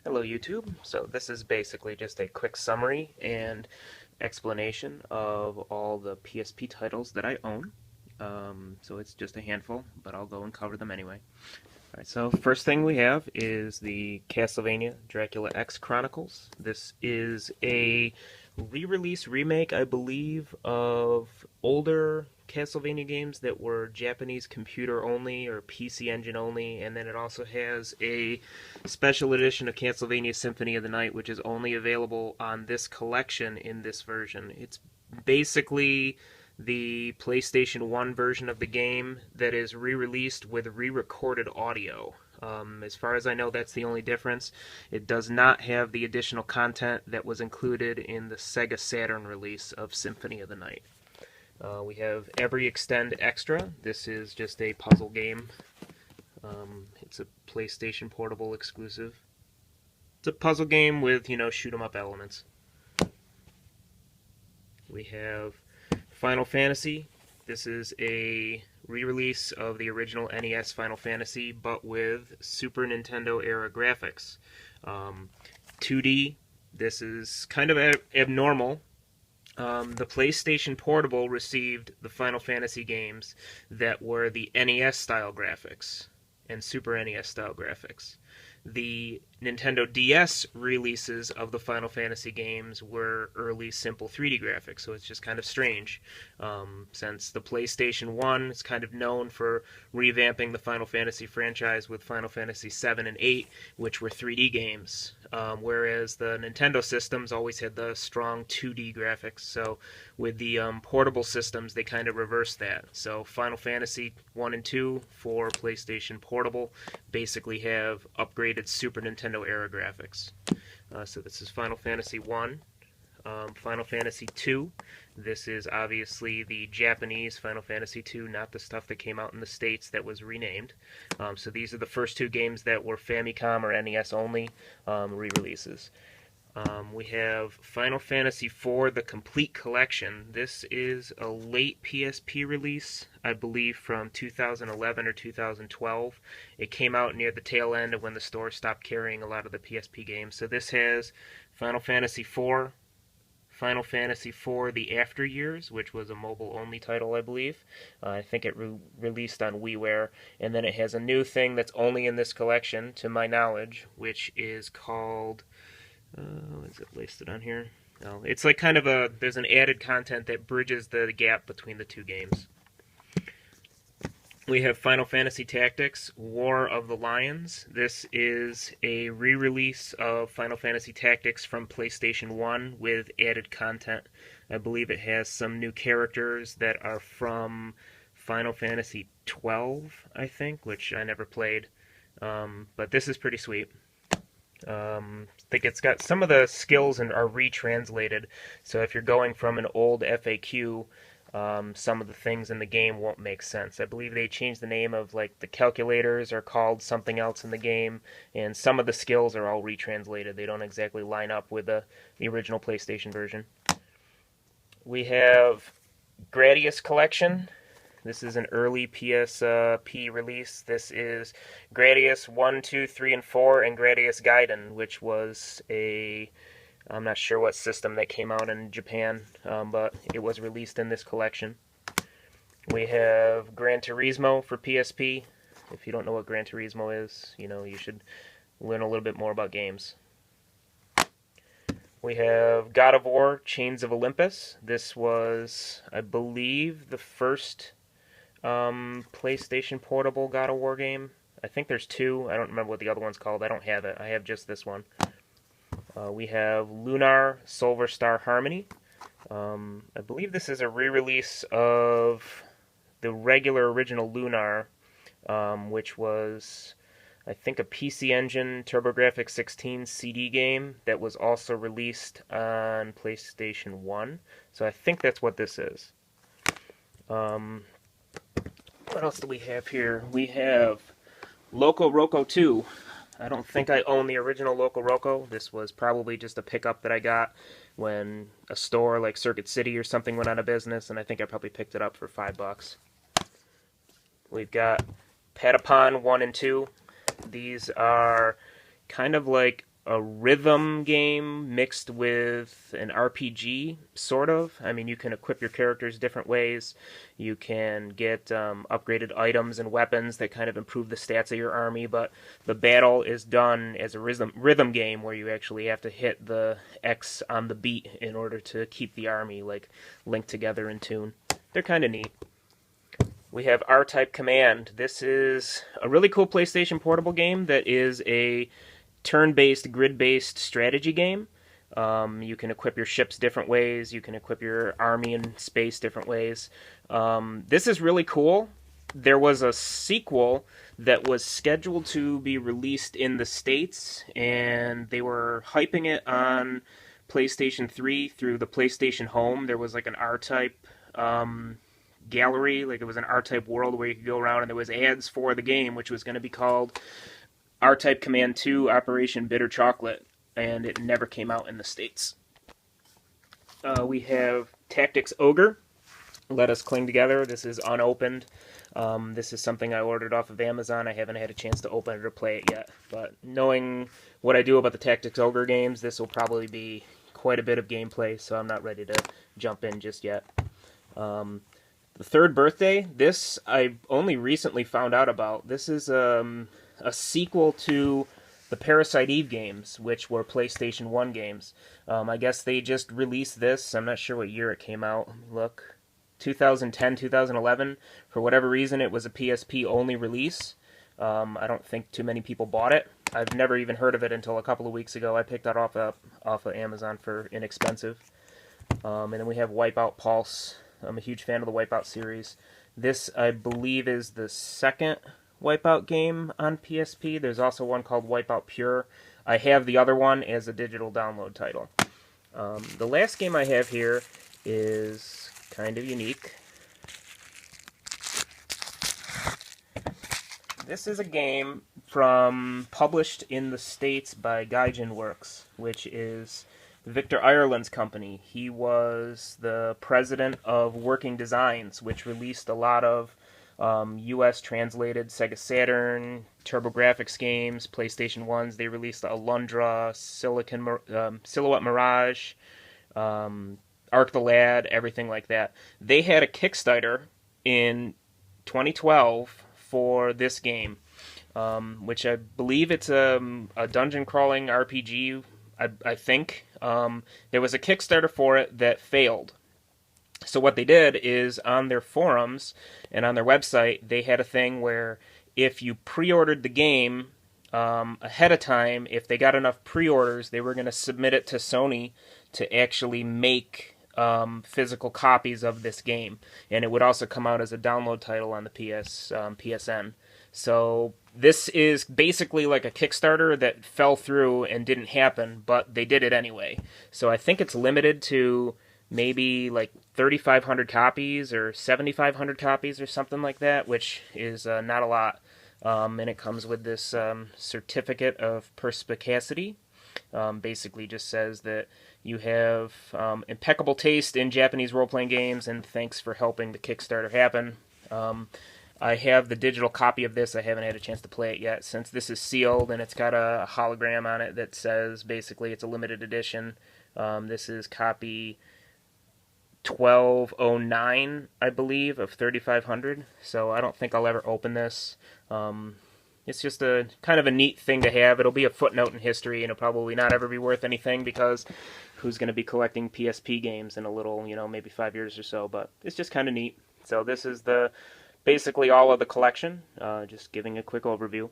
Hello YouTube. So this is basically just a quick summary and explanation of all the PSP titles that I own. So it's just a handful, but I'll go and cover them anyway. Alright, so first thing we have is the Castlevania Dracula X Chronicles. This is a re-release remake, I believe, of older Castlevania games that were Japanese computer only or PC Engine only, and then it also has a special edition of Castlevania Symphony of the Night, which is only available on this collection in this version. It's basically the PlayStation 1 version of the game that is re-released with re-recorded audio. As far as I know, that's the only difference. It does not have the additional content that was included in the Sega Saturn release of Symphony of the Night. We have Every Extend Extra. This is just a puzzle game. It's a PlayStation Portable exclusive. It's a puzzle game with, shoot 'em up elements. We have Final Fantasy. This is a re-release of the original NES Final Fantasy, but with Super Nintendo era graphics. 2D. This is kind of abnormal. The PlayStation Portable received the Final Fantasy games that were the NES style graphics and Super NES style graphics. The Nintendo DS releases of the Final Fantasy games were early simple 3D graphics, so it's just kind of strange. Since the PlayStation 1 is kind of known for revamping the Final Fantasy franchise with Final Fantasy 7 and 8, which were 3D games, whereas the Nintendo systems always had the strong 2D graphics. So with the portable systems, they kind of reversed that. So Final Fantasy 1 and 2 for PlayStation Portable basically have upgraded Super Nintendo era graphics. So this is Final Fantasy 1. Final Fantasy 2. This is obviously the Japanese Final Fantasy 2, not the stuff that came out in the States that was renamed. So these are the first two games that were Famicom or NES only re-releases. We have Final Fantasy IV, the Complete Collection. This is a late PSP release, I believe from 2011 or 2012. It came out near the tail end of when the store stopped carrying a lot of the PSP games. So this has Final Fantasy IV, Final Fantasy IV The After Years, which was a mobile-only title, I believe. I think it released on WiiWare. And then it has a new thing that's only in this collection, to my knowledge, which is called... is it listed on here? No, it's like kind of there's an added content that bridges the gap between the two games. We have Final Fantasy Tactics, War of the Lions. This is a re-release of Final Fantasy Tactics from PlayStation 1 with added content. I believe it has some new characters that are from Final Fantasy 12, I think, which I never played. But this is pretty sweet. I think it's got some of the skills and are retranslated. So if you're going from an old FAQ, some of the things in the game won't make sense. I believe they changed the name of the calculators are called something else in the game, and some of the skills are all retranslated. They don't exactly line up with the original PlayStation version. We have Gradius Collection. This is an early PSP release. This is Gradius 1, 2, 3, and 4, and Gradius Gaiden, which was I'm not sure what system that came out in Japan, but it was released in this collection. We have Gran Turismo for PSP. If you don't know what Gran Turismo is, you should learn a little bit more about games. We have God of War, Chains of Olympus. This was, I believe, the first PlayStation Portable God of War game. I think there's two. I don't remember what the other one's called. I don't have it. I have just this one. We have Lunar Silver Star Harmony. I believe this is a re-release of the regular original Lunar, which was, I think, a PC Engine TurboGrafx 16 CD game that was also released on PlayStation 1. So I think that's what this is. What else do we have here? We have Loco Roco 2. I don't think I own the original Loco Roco. This was probably just a pickup that I got when a store like Circuit City or something went out of business, and I think I probably picked it up for $5. We've got Patapon 1 and 2. These are kind of like a rhythm game mixed with an RPG, sort of. I mean, you can equip your characters different ways. You can get upgraded items and weapons that kind of improve the stats of your army, but the battle is done as a rhythm game where you actually have to hit the X on the beat in order to keep the army like linked together in tune. They're kind of neat. We have R-Type Command. This is a really cool PlayStation Portable game that is a turn-based, grid-based strategy game. You can equip your ships different ways. You can equip your army in space different ways. This is really cool. There was a sequel that was scheduled to be released in the States, and they were hyping it on PlayStation 3 through the PlayStation Home. There was like an R-Type gallery, like it was an R-Type world where you could go around, and there was ads for the game, which was going to be called R-Type Command 2 Operation Bitter Chocolate, and it never came out in the States. We have Tactics Ogre, Let Us Cling Together. This is unopened. This is something I ordered off of Amazon. I haven't had a chance to open it or play it yet, but knowing what I do about the Tactics Ogre games, this will probably be quite a bit of gameplay, so I'm not ready to jump in just yet. The Third Birthday, this I only recently found out about. This is a sequel to the Parasite Eve games, which were PlayStation 1 games. I guess they just released this. I'm not sure what year it came out. Let me look. 2010, 2011. For whatever reason, it was a PSP only release. I don't think too many people bought it. I've never even heard of it until a couple of weeks ago. I picked that off of Amazon for inexpensive. And then we have Wipeout Pulse. I'm a huge fan of the Wipeout series. This, I believe, is the second Wipeout game on PSP. There's also one called Wipeout Pure. I have the other one as a digital download title. The last game I have here is kind of unique. This is a game published in the States by Gaijin Works, which is Victor Ireland's company. He was the president of Working Designs, which released a lot of U.S. translated Sega Saturn, TurboGrafx games, PlayStation 1s. They released Alundra, Silhouette Mirage, Arc the Lad, everything like that. They had a Kickstarter in 2012 for this game, which I believe it's a dungeon crawling RPG, I think. There was a Kickstarter for it that failed. So what they did is on their forums and on their website, they had a thing where if you pre-ordered the game ahead of time, if they got enough pre-orders, they were going to submit it to Sony to actually make physical copies of this game. And it would also come out as a download title on the PSN. So this is basically like a Kickstarter that fell through and didn't happen, but they did it anyway. So I think it's limited to maybe like 3,500 copies or 7,500 copies or something like that, which is not a lot. And it comes with this certificate of perspicacity. Basically just says that you have impeccable taste in Japanese role-playing games, and thanks for helping the Kickstarter happen. I have the digital copy of this. I haven't had a chance to play it yet, since this is sealed, and it's got a hologram on it that says basically it's a limited edition. This is copy 1209, I believe, of 3,500, so I don't think I'll ever open this. It's just a kind of a neat thing to have. It'll be a footnote in history, and it'll probably not ever be worth anything, because who's going to be collecting PSP games in a little, maybe 5 years or so, but it's just kind of neat. So this is basically all of the collection, just giving a quick overview.